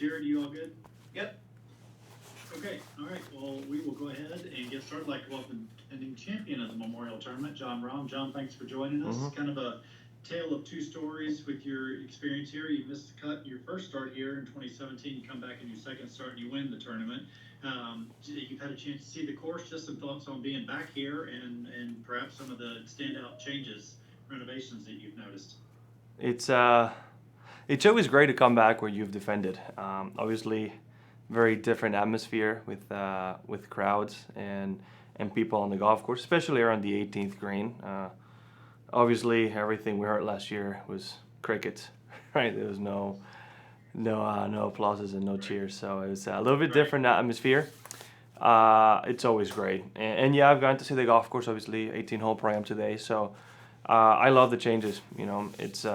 Jared, you all good? Yep. Okay, all right. Well, we will go ahead and get started. I'd like to welcome the defending champion of the Memorial Tournament, Jon Rahm. Jon, thanks for joining us. Hmm. Kind of a tale of two stories with your experience here. You missed the cut in your first start here in 2017. You come back in your second start and you win the tournament. You've had a chance to see the course. Just some thoughts on being back here and perhaps some of the standout changes, renovations that you've noticed. It's uh, it's always great to come back where you've defended. Obviously, very different atmosphere with crowds and people on the golf course, especially around the 18th green. Obviously, everything we heard last year was crickets, right? There was no applauses and no cheers, so it was a little bit Right. different atmosphere. It's always great, and yeah, I've gone to see the golf course. Obviously, 18-hole pro-am today, so I love the changes. It's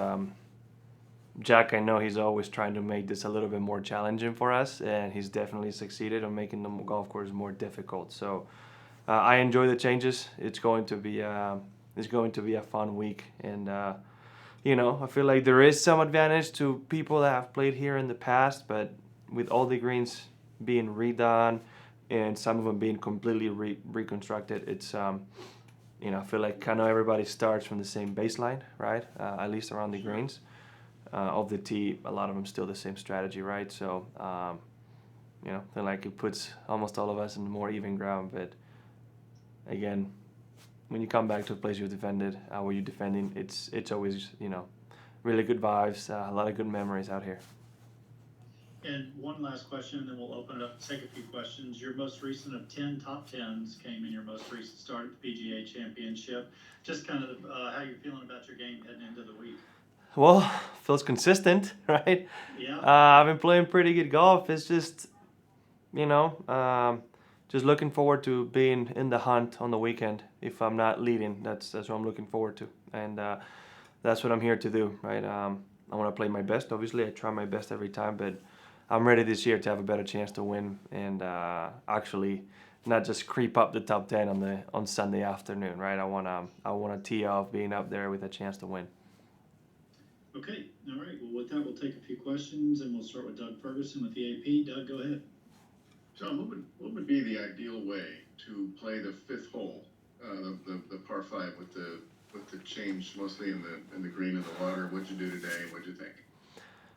Jack. I know he's always trying to make this a little bit more challenging for us, and he's definitely succeeded on making the golf course more difficult. So I enjoy the changes. It's going to be a fun week, and I feel like there is some advantage to people that have played here in the past, but with all the greens being redone and some of them being completely reconstructed, I feel like kind of everybody starts from the same baseline, right? At least around the greens. Of the tee, a lot of them still the same strategy, right? So, I feel like it puts almost all of us in more even ground. But again, when you come back to a place you've defended, where you're defending, it's always really good vibes, a lot of good memories out here. And one last question, and then we'll open it up and take a few questions. Your most recent of 10 top 10s came in your most recent start at the PGA Championship. Just kind of how you're feeling about your game heading into the week. Well, feels consistent, right? Yeah. I've been playing pretty good golf. It's just, you know, um, just looking forward to being in the hunt on the weekend. If I'm not leading, that's what I'm looking forward to, and that's what I'm here to do, right? I want to play my best. Obviously, I try my best every time, but I'm ready this year to have a better chance to win and actually not just creep up the top 10 on Sunday afternoon, right? I wanna tee off being up there with a chance to win. Okay. All right. Well, with that, we'll take a few questions, and we'll start with Doug Ferguson with the AP. Doug, go ahead. John, what would be the ideal way to play the fifth hole, the par five with the change mostly in the green and the water? What'd you do today? What'd you think?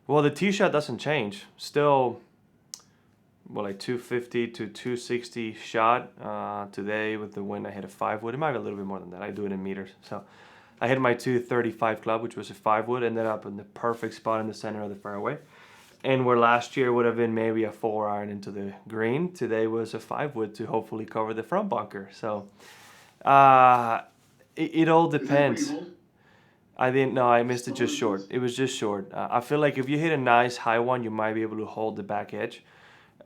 Well, the tee shot doesn't change. Still, well, like 250 to 260 shot. Today with the wind, I hit a 5 wood. It might be a little bit more than that. I do it in meters. So I hit my 235 club, which was a 5 wood, ended up in the perfect spot in the center of the fairway. And where last year would have been maybe a 4 iron into the green, today was a 5 wood to hopefully cover the front bunker. So uh, it all Is that depends. green hold? I didn't know. I missed it Smaller just short. greens? It was just short. I feel like if you hit a nice high one, you might be able to hold the back edge.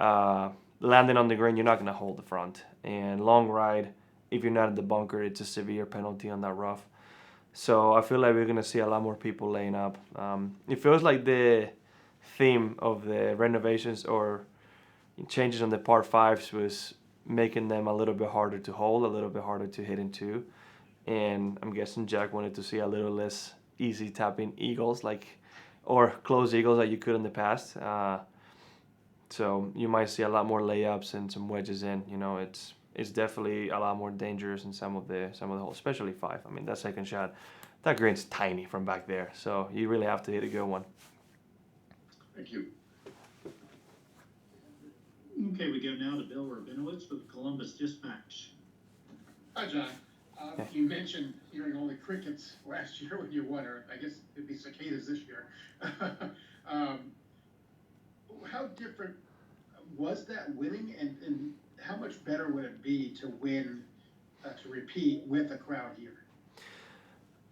Landing on the green, you're not going to hold the front. And long ride, if you're not at the bunker, it's a severe penalty on that rough. So I feel like we're going to see a lot more people laying up. It feels like the theme of the renovations or changes on the par fives was making them a little bit harder to hold, a little bit harder to hit into. And I'm guessing Jack wanted to see a little less easy tapping eagles, or close eagles that you could in the past. So you might see a lot more layups and some wedges in. It's definitely a lot more dangerous in some of the holes, especially five. I mean, that second shot, that green's tiny from back there, so you really have to hit a good one. Thank you. Okay, we go now to Bill Rabinowitz with Columbus Dispatch. Hi, John. Yeah. You mentioned hearing only crickets last year when you won, or I guess it'd be cicadas this year. um, how different was that winning, and how much better would it be to win, to repeat with a crowd here?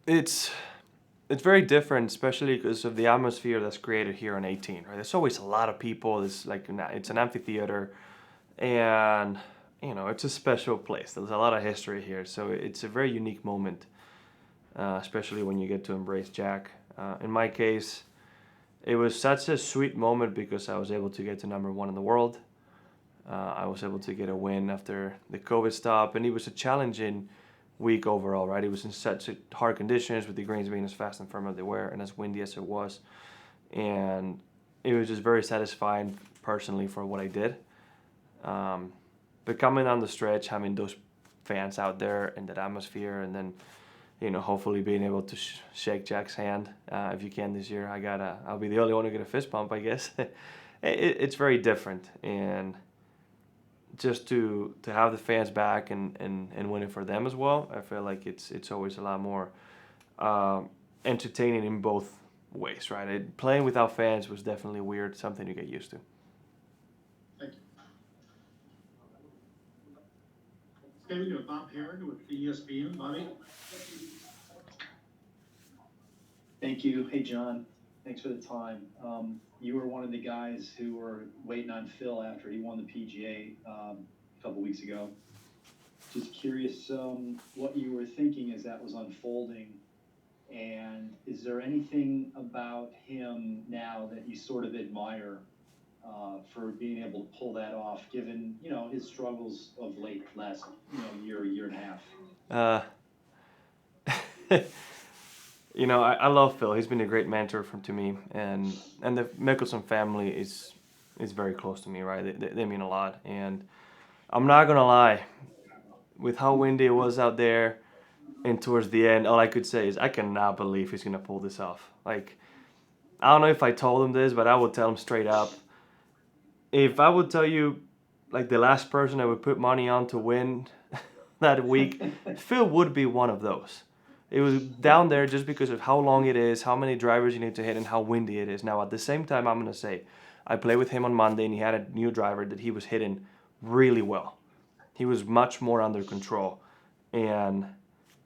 It's it's very different, especially because of the atmosphere that's created here on 18. Right, there's always a lot of people. It's an amphitheater, and it's a special place. There's a lot of history here, so it's a very unique moment, especially when you get to embrace Jack. In my case, it was such a sweet moment because I was able to get to number one in the world. I was able to get a win after the COVID stop, and it was a challenging week overall, right? It was in such hard conditions with the greens being as fast and firm as they were and as windy as it was. And it was just very satisfying personally for what I did. But coming down the stretch, having those fans out there and that atmosphere, and then hopefully being able to shake Jack's hand if you can this year. I'll be the only one to get a fist bump, I guess. It's very different, and just to have the fans back and win it for them as well, I feel like it's always a lot more entertaining in both ways, right? Playing without fans was definitely weird, something you get used to. Thank you. Okay, we have Bob Herron with ESPN. Bobby? Thank you. Hey, John. Thanks for the time. You were one of the guys who were waiting on Phil after he won the PGA a couple weeks ago. Just curious what you were thinking as that was unfolding, and is there anything about him now that you sort of admire for being able to pull that off, given his struggles of late, last year and a half? I love Phil. He's been a great mentor to me, and the Mickelson family is very close to me, right? They mean a lot, and I'm not gonna lie, with how windy it was out there, and towards the end, all I could say is I cannot believe he's gonna pull this off. Like, I don't know if I told him this, but I would tell him straight up. If I would tell you, like, the last person I would put money on to win that week, Phil would be one of those. It was down there just because of how long it is, how many drivers you need to hit, and how windy it is. Now, at the same time, I'm going to say, I played with him on Monday, and he had a new driver that he was hitting really well. He was much more under control. And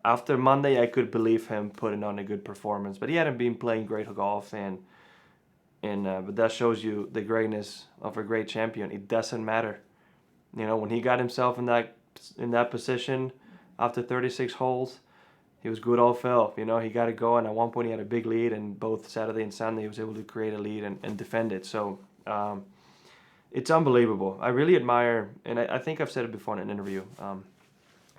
after Monday, I could believe him putting on a good performance. But he hadn't been playing great golf, but that shows you the greatness of a great champion. It doesn't matter. When he got himself in that position after 36 holes, he was good all fell. He got it going. At one point, he had a big lead, and both Saturday and Sunday, he was able to create a lead and defend it. So it's unbelievable. I really admire, and I think I've said it before in an interview,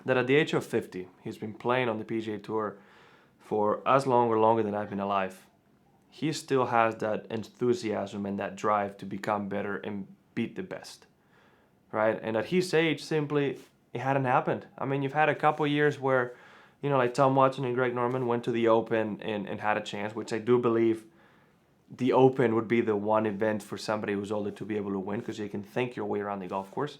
that at the age of 50, he's been playing on the PGA Tour for as long or longer than I've been alive. He still has that enthusiasm and that drive to become better and beat the best, right? And at his age, simply, it hadn't happened. I mean, you've had a couple years where, like Tom Watson and Greg Norman went to the Open and had a chance, which I do believe the Open would be the one event for somebody who's older to be able to win, because you can think your way around the golf course.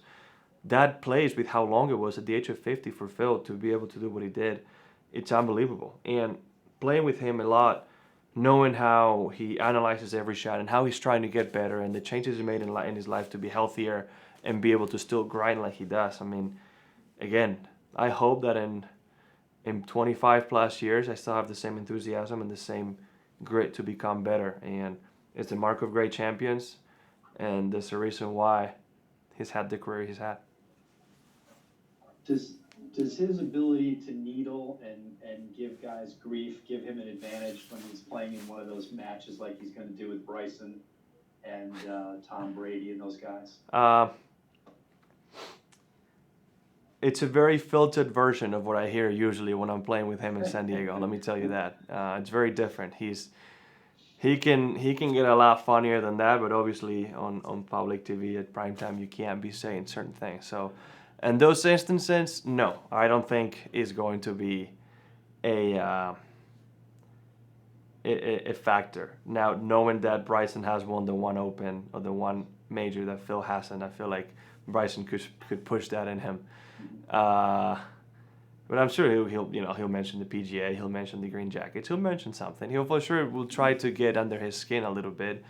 That plays with how long it was at the age of 50 for Phil to be able to do what he did. It's unbelievable. And playing with him a lot, knowing how he analyzes every shot and how he's trying to get better and the changes he made in his life to be healthier and be able to still grind like he does. I mean, again, I hope that in 25 plus years, I still have the same enthusiasm and the same grit to become better. And it's the mark of great champions, and that's the reason why he's had the career he's had. Does his ability to needle and give guys grief give him an advantage when he's playing in one of those matches like he's going to do with Bryson and Tom Brady and those guys? It's a very filtered version of what I hear usually when I'm playing with him in San Diego. Let me tell you that. It's very different. He can get a lot funnier than that, but obviously on public TV at primetime you can't be saying certain things. So, in those instances, no, I don't think is going to be a factor. Now, knowing that Bryson has won the one Open or the one major that Phil hasn't, I feel like Bryson could push that in him. But I'm sure he'll mention the PGA, he'll mention the green jackets, he'll mention something. He'll for sure will try to get under his skin a little bit.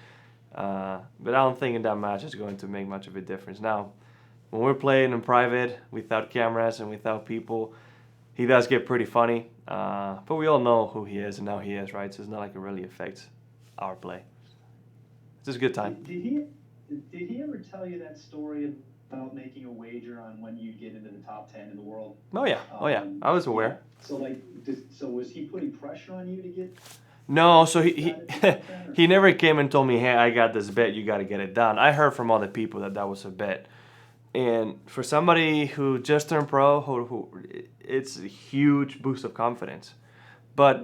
But I don't think in that match it's going to make much of a difference. Now, when we're playing in private without cameras and without people, he does get pretty funny. But we all know who he is and how he is, right? So it's not like it really affects our play. It's just a good time. Did he ever tell you that story about making a wager on when you'd get into the top 10 in the world? Oh yeah, I was aware. So was he putting pressure on you to get? No, so he never came and told me, hey, I got this bet, you got to get it done. I heard from other people that was a bet. And for somebody who just turned pro, who it's a huge boost of confidence. But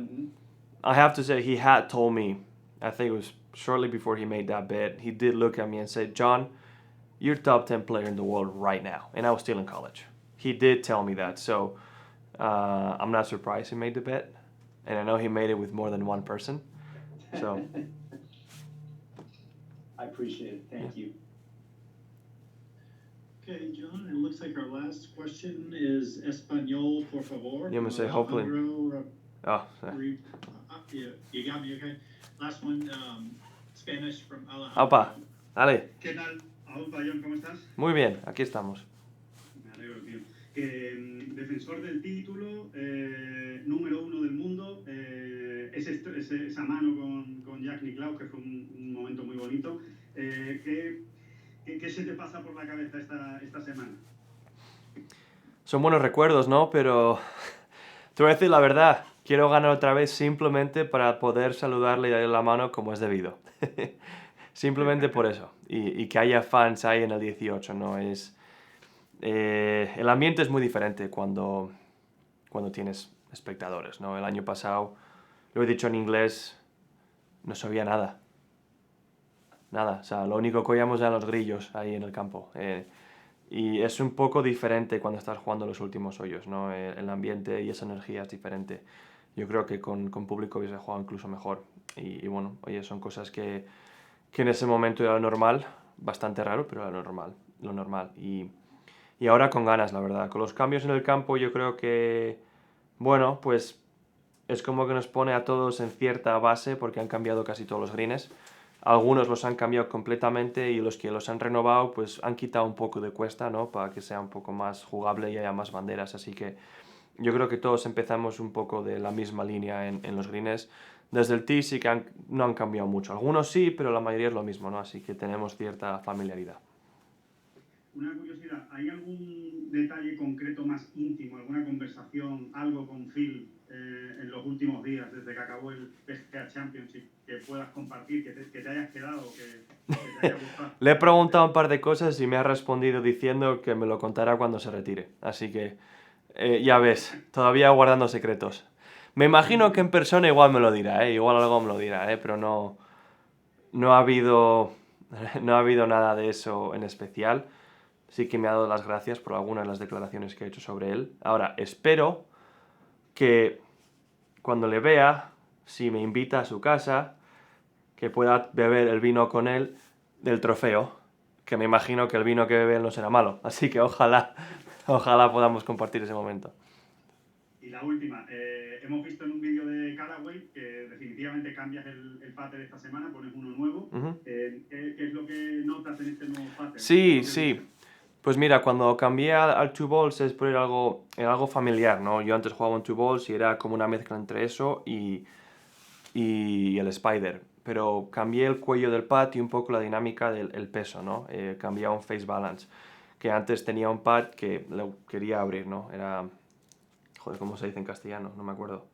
I have to say, he had told me, I think it was shortly before he made that bet, he did look at me and said, John, you're top 10 player in the world right now. And I was still in college. He did tell me that. So I'm not surprised he made the bet. And I know he made it with more than one person. So I appreciate it. Thank you. Okay, John, it looks like our last question is Espanol, por favor. You must say, hopefully. Alejandro, Oh, sorry. you got me, okay. Last one, Spanish from Alejandro. Opa, dale. ¿Qué tal? Aupa, Jon, ¿cómo estás? Muy bien, aquí estamos. Me alegro, tío. Defensor del título, número 1 del mundo, esa mano con Jack Nicklaus, que fue un momento muy bonito. ¿Qué se te pasa por la cabeza esta semana? Son buenos recuerdos, ¿no? Pero te voy a decir la verdad. Quiero ganar otra vez simplemente para poder saludarle y darle la mano como es debido. Simplemente por eso. Y que haya fans ahí en el 18, ¿no? El ambiente es muy diferente cuando tienes espectadores, ¿no? El año pasado, lo he dicho en inglés, no se oía nada. Nada, o sea, lo único que oíamos eran los grillos ahí en el campo. Y es un poco diferente cuando estás jugando los últimos hoyos, ¿no? El ambiente y esa energía es diferente. Yo creo que con público hubiese jugado incluso mejor. Y bueno, oye, son cosas que en ese momento era lo normal, bastante raro, pero era lo normal. Y ahora con ganas, la verdad. Con los cambios en el campo yo creo que, bueno, pues es como que nos pone a todos en cierta base porque han cambiado casi todos los greens. Algunos los han cambiado completamente y los que los han renovado pues han quitado un poco de cuesta, ¿no? Para que sea un poco más jugable y haya más banderas. Así que yo creo que todos empezamos un poco de la misma línea en los greens. Desde el tee sí que no han cambiado mucho. Algunos sí, pero la mayoría es lo mismo, ¿no? Así que tenemos cierta familiaridad. Una curiosidad, ¿hay algún detalle concreto más íntimo, alguna conversación, algo con Phil en los últimos días, desde que acabó el PGA Championship, que puedas compartir, que te hayas quedado, que te haya gustado? Le he preguntado un par de cosas y me ha respondido diciendo que me lo contará cuando se retire. Así que ya ves, todavía guardando secretos. Me imagino que en persona igual me lo dirá, igual algo me lo dirá, pero no ha habido nada de eso en especial. Sí que me ha dado las gracias por algunas de las declaraciones que he hecho sobre él. Ahora, espero que cuando le vea, si me invita a su casa, que pueda beber el vino con él del trofeo, que me imagino que el vino que bebe él no será malo. Así que ojalá podamos compartir ese momento. Y la última, hemos visto en un vídeo de Callaway que definitivamente cambias el pattern esta semana, pones uno nuevo. Uh-huh. ¿Qué es lo que notas en este nuevo pattern? Sí. Pues mira, cuando cambié al two balls es por algo familiar, ¿no? Yo antes jugaba en two balls y era como una mezcla entre eso y el spider. Pero cambié el cuello del pad y un poco la dinámica del peso, ¿no? Cambié a un face balance. Que antes tenía un pad que lo quería abrir, ¿no? Era... Joder, ¿cómo se dice en castellano? No me acuerdo.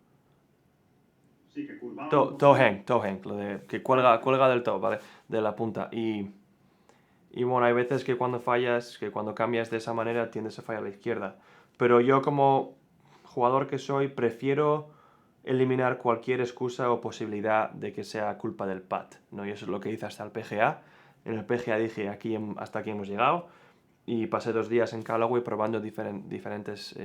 Sí, que curvaba. Toe hang, lo de que cuelga del toe, ¿vale? De la punta. Y bueno, hay veces que cuando cambias de esa manera tiendes a fallar a la izquierda. Pero yo como jugador que soy, prefiero eliminar cualquier excusa o posibilidad de que sea culpa del pad, ¿no? Y eso es lo que hice hasta el PGA. En el PGA dije, hasta aquí hemos llegado. Y pasé 2 días en Callaway probando diferentes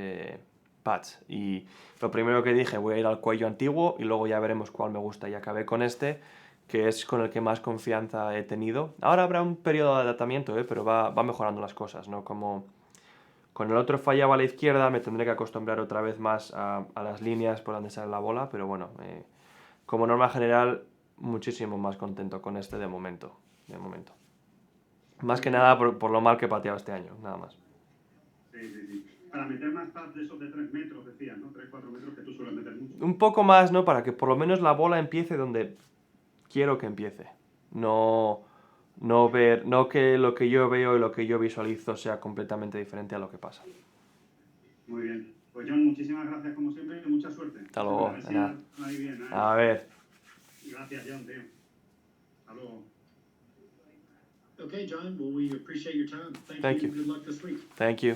pads. Y lo primero que dije, voy a ir al cuello antiguo y luego ya veremos cuál me gusta. Y acabé con este, que es con el que más confianza he tenido. Ahora habrá un periodo de adaptamiento, pero va mejorando las cosas, ¿no? Como con el otro fallaba a la izquierda, me tendré que acostumbrar otra vez más a las líneas por donde sale la bola, pero bueno, como norma general, muchísimo más contento con este de momento. Más que nada por lo mal que he pateado este año, nada más. Sí. Para meter más pads de esos de 3 metros, decías, ¿no? 3-4 metros, que tú sueles meter mucho. Un poco más, ¿no? Para que por lo menos la bola empiece donde quiero que empiece. No que lo que yo veo y lo que yo visualizo sea completamente diferente a lo que pasa. Muy bien. Pues Jon, muchísimas gracias como siempre y mucha suerte. Hasta luego. A ver si ahí bien, ¿eh? A ver. Gracias, Jon, tío. Hasta luego. Okay, John, well, we appreciate your time. Thank you. you. Good luck this week. Thank you.